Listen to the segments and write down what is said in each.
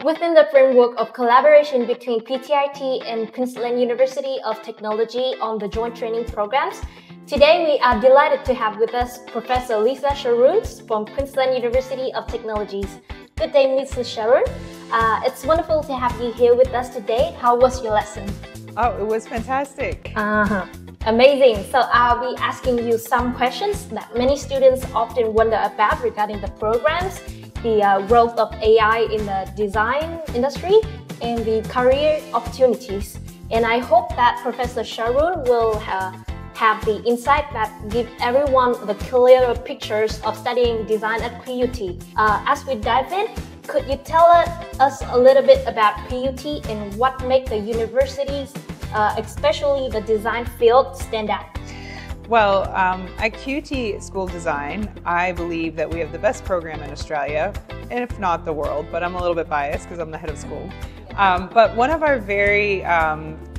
Within the framework of collaboration between PTIT and Queensland University of Technology on the joint training programs, today we are delighted to have with us Professor Lisa Scharoun from Queensland University of Technologies. Good day, Mrs. Scharoun. It's wonderful to have you here with us today. How was your lesson? Oh, it was fantastic. Amazing. So I'll be asking you some questions that many students often wonder about regarding the programs, the growth of AI in the design industry, and the career opportunities. And I hope that Professor Scharoun will have the insight that give everyone the clearer pictures of studying design at QUT. As we dive in, could you tell us a little bit about QUT and what makes the universities, especially the design field, stand out? Well, at QUT School of Design, I believe that we have the best program in Australia, and if not the world, but I'm a little bit biased because I'm the head of school. But one of our very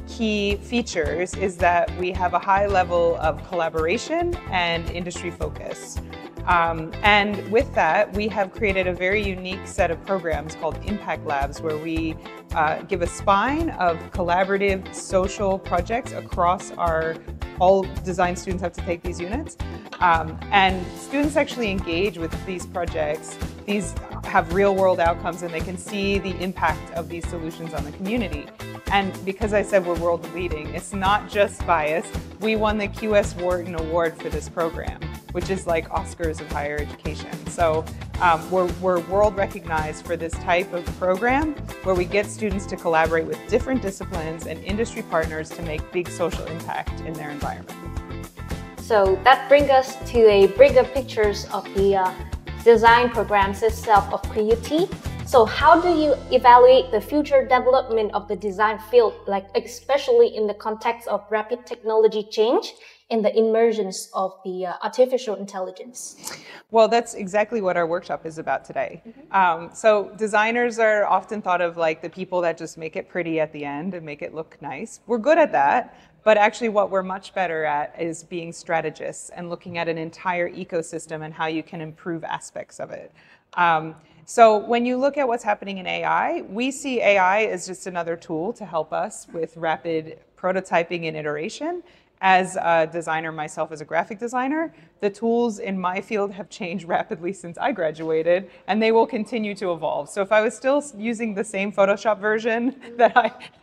key features is that we have a high level of collaboration and industry focus. And with that, we have created a very unique set of programs called Impact Labs, where we give a spine of collaborative social projects across all design students have to take these units. And students actually engage with these projects. These have real world outcomes and they can see the impact of these solutions on the community. And because I said we're world leading, it's not just bias. We won the QS Wharton Award for this program, which is like Oscars of higher education. So we're world recognized for this type of program where we get students to collaborate with different disciplines and industry partners to make big social impact in their environment. So that brings us to a bigger pictures of the design programs itself of QUT. So how do you evaluate the future development of the design field, like especially in the context of rapid technology change and the emergence of the artificial intelligence? Well, that's exactly what our workshop is about today. So designers are often thought of like the people that just make it pretty at the end and make it look nice. We're good at that, but actually what we're much better at is being strategists and looking at an entire ecosystem and how you can improve aspects of it. So when you look at what's happening in AI, we see AI as just another tool to help us with rapid prototyping and iteration. As a designer myself, as a graphic designer, the tools in my field have changed rapidly since I graduated, and they will continue to evolve. So if I was still using the same Photoshop version that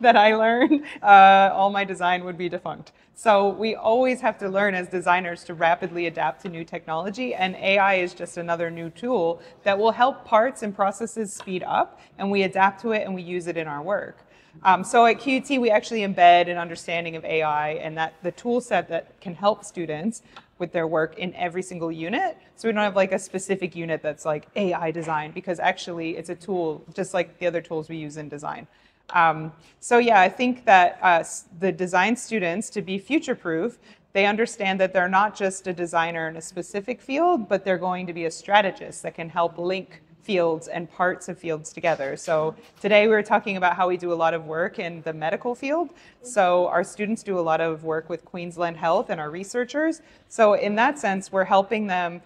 I learned, all my design would be defunct. So we always have to learn as designers to rapidly adapt to new technology, and AI is just another new tool that will help parts and processes speed up, and we adapt to it and we use it in our work. So at QUT, we actually embed an understanding of AI and that the tool set that can help students with their work in every single unit. So we don't have like a specific unit that's like AI design, because actually it's a tool just like the other tools we use in design. So yeah, I think that the design students, to be future-proof, they understand that they're not just a designer in a specific field, but they're going to be a strategist that can help link fields and parts of fields together. So today we were talking about how we do a lot of work in the medical field. So our students do a lot of work with Queensland Health and our researchers. So in that sense, we're helping them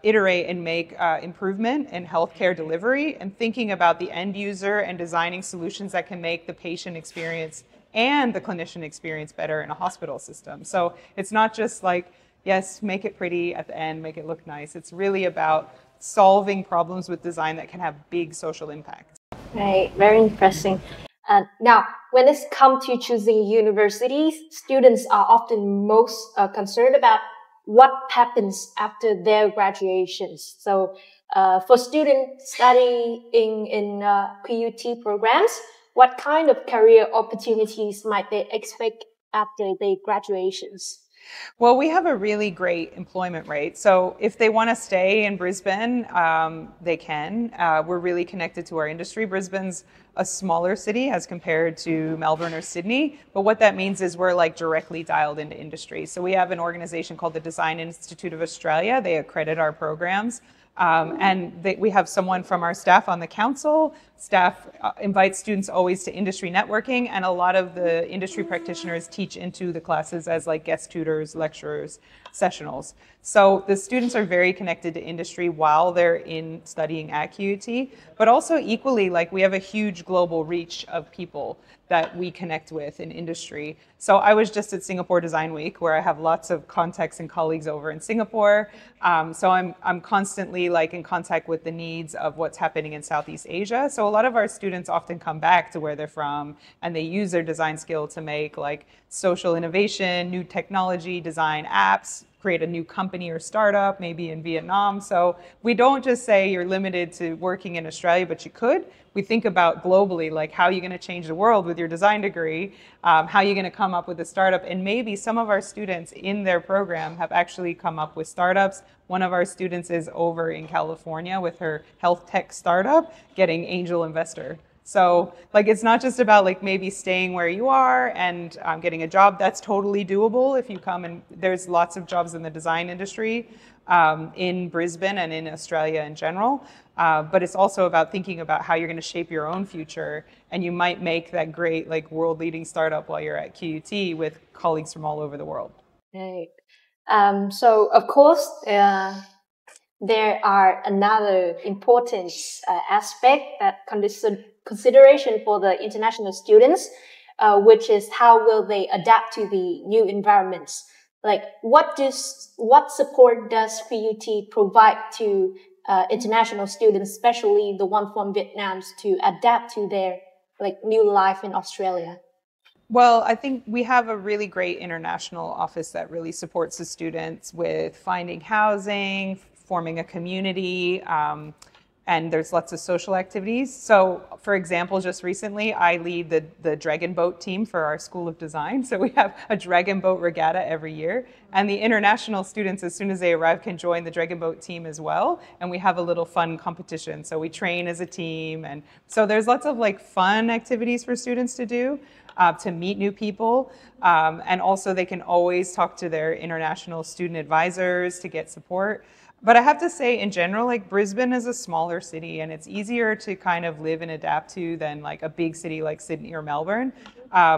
iterate and make improvement in healthcare delivery and thinking about the end user and designing solutions that can make the patient experience and the clinician experience better in a hospital system. So it's not just like, yes, make it pretty at the end, make it look nice. It's really about solving problems with design that can have big social impact. Right, very interesting. Now, when it comes to choosing universities, students are often most concerned about what happens after their graduations. So for students studying in QUT programs, what kind of career opportunities might they expect after their graduations? Well, we have a really great employment rate. So if they want to stay in Brisbane, they can. We're really connected to our industry. Brisbane's a smaller city as compared to Melbourne or Sydney. But what that means is we're like directly dialed into industry. So we have an organization called the Design Institute of Australia. They accredit our programs. We have someone from our staff on the council. Staff invites students always to industry networking, and a lot of the industry practitioners teach into the classes as like guest tutors, lecturers. sessionals. So the students are very connected to industry while they're in studying at QUT, but also equally, like, we have a huge global reach of people that we connect with in industry. So I was just at Singapore Design Week, where I have lots of contacts and colleagues over in Singapore. So I'm constantly like in contact with the needs of what's happening in Southeast Asia. So a lot of our students often come back to where they're from, and they use their design skill to make like social innovation, new technology, design apps, create a new company or startup, maybe in Vietnam. So we don't just say you're limited to working in Australia, but you could. We think about globally, like how you're going to change the world with your design degree, how you're going to come up with a startup. And maybe some of our students in their program have actually come up with startups. One of our students is over in California with her health tech startup, getting angel investor. So like, it's not just about like maybe staying where you are and getting a job. That's totally doable if you come, and there's lots of jobs in the design industry in Brisbane and in Australia in general. But it's also about thinking about how you're going to shape your own future, and you might make that great like world leading startup while you're at QUT with colleagues from all over the world. Right. So of course, there are another important aspect that consideration for the international students, which is how will they adapt to the new environments? Like, what support does QUT provide to international students, especially the one from Vietnam, to adapt to their like new life in Australia? Well, I think we have a really great international office that really supports the students with finding housing, forming a community, and there's lots of social activities. So, for example, just recently, I lead the dragon boat team for our School of Design. So we have a dragon boat regatta every year. And the international students, as soon as they arrive, can join the dragon boat team as well. And we have a little fun competition. So we train as a team. And so there's lots of like fun activities for students to do, to meet new people. And also they can always talk to their international student advisors to get support. But I have to say, in general, like Brisbane is a smaller city, and it's easier to kind of live and adapt to than like a big city like Sydney or Melbourne.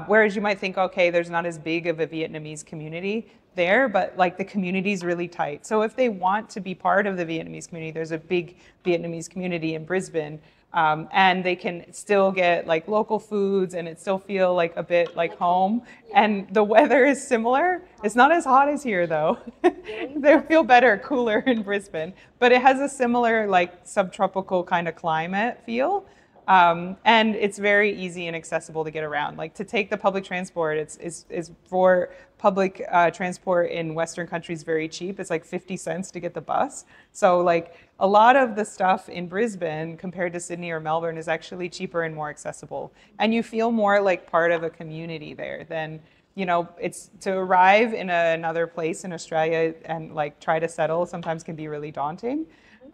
Whereas you might think, okay, there's not as big of a Vietnamese community there, but like the community is really tight. So if they want to be part of the Vietnamese community, there's a big Vietnamese community in Brisbane. And they can still get like local foods, and it still feel like a bit like home. And the weather is similar. It's not as hot as here though. They feel better, cooler in Brisbane, but it has a similar like subtropical kind of climate feel. And it's very easy and accessible to get around. Like to take the public transport, is for public transport in Western countries very cheap. It's like 50 cents to get the bus. So like a lot of the stuff in Brisbane compared to Sydney or Melbourne is actually cheaper and more accessible. And you feel more like part of a community there than, you know, it's to arrive in another place in Australia and like try to settle sometimes can be really daunting.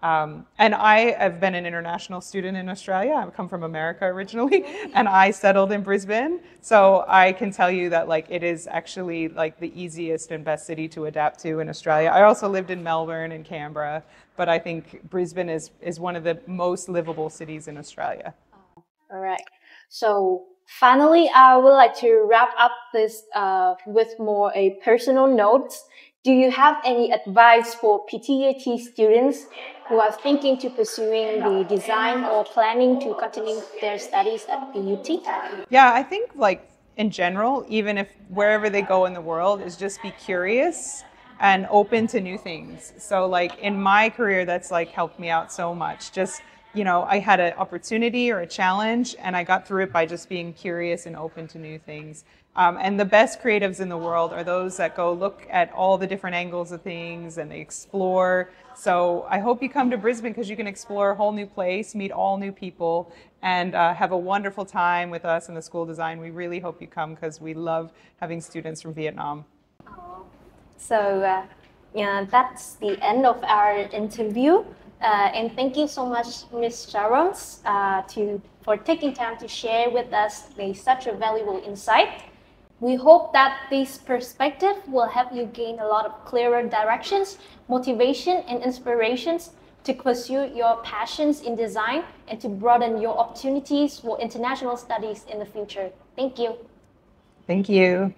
And I have been an international student in Australia. I've come from America originally, and I settled in Brisbane. So I can tell you that like it is actually like the easiest and best city to adapt to in Australia. I also lived in Melbourne and Canberra, but I think Brisbane is one of the most livable cities in Australia. All right. So finally, I would like to wrap up this with more a personal note. Do you have any advice for PTIT students who are thinking to pursuing the design or planning to continue their studies at QUT? Yeah, I think like in general, even if wherever they go in the world, is just be curious and open to new things. So like in my career, that's like helped me out so much. Just, you know, I had an opportunity or a challenge, and I got through it by just being curious and open to new things. And the best creatives in the world are those that go look at all the different angles of things and they explore. So I hope you come to Brisbane because you can explore a whole new place, meet all new people, and have a wonderful time with us in the School of Design. We really hope you come because we love having students from Vietnam. So that's the end of our interview. And thank you so much, Ms. Scharoun, for taking time to share with us such a valuable insight. We hope that this perspective will help you gain a lot of clearer directions, motivation, and inspirations to pursue your passions in design and to broaden your opportunities for international studies in the future. Thank you. Thank you.